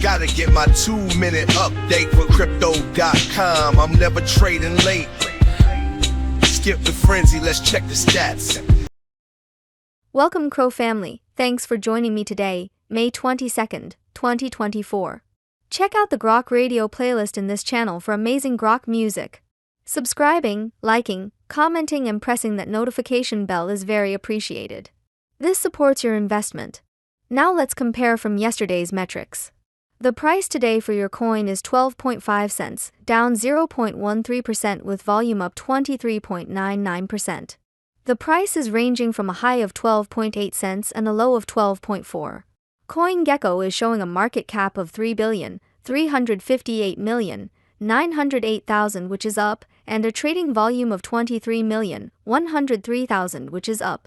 Gotta get my 2-minute update for crypto.com. I'm never trading late. Skip the frenzy, let's check the stats. Welcome, CRO family. Thanks for joining me today, May 22nd, 2024. Check out the Grok radio playlist in this channel for amazing Grok music. Subscribing, liking, commenting and pressing that notification bell is very appreciated. This supports your investment. Now let's compare from yesterday's metrics. The price today for your coin is 12.5 cents, down 0.13% with volume up 23.99%. The price is ranging from a high of 12.8 cents and a low of 12.4. CoinGecko is showing a market cap of 3,358,908,000 which is up, and a trading volume of 23,103,000 which is up.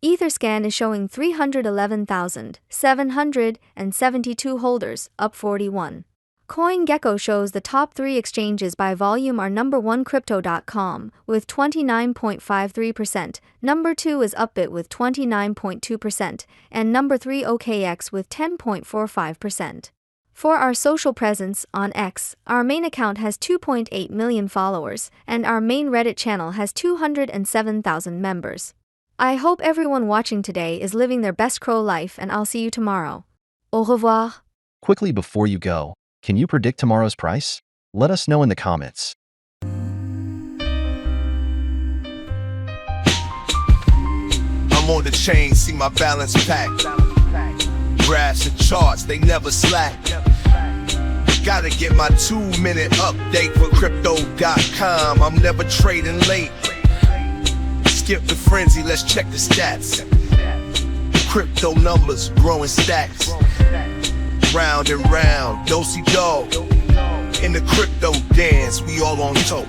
Etherscan is showing 311,772 holders, up 41. CoinGecko shows the top 3 exchanges by volume are number 1 Crypto.com with 29.53%, number 2 is Upbit with 29.2%, and number 3 OKX with 10.45%. For our social presence on X, our main account has 2.8 million followers, and our main Reddit channel has 207,000 members. I hope everyone watching today is living their best CRO life, and I'll see you tomorrow. Au revoir. Quickly before you go, can you predict tomorrow's price? Let us know in the comments. I'm on the chain, see my balance packed. Graphs and charts, they never slack. Gotta get my 2-minute update for crypto.com. I'm never trading late. Skip the frenzy, let's check the stats. Crypto numbers, growing stacks. Round and round, do-si-do. In the crypto dance, we all on top.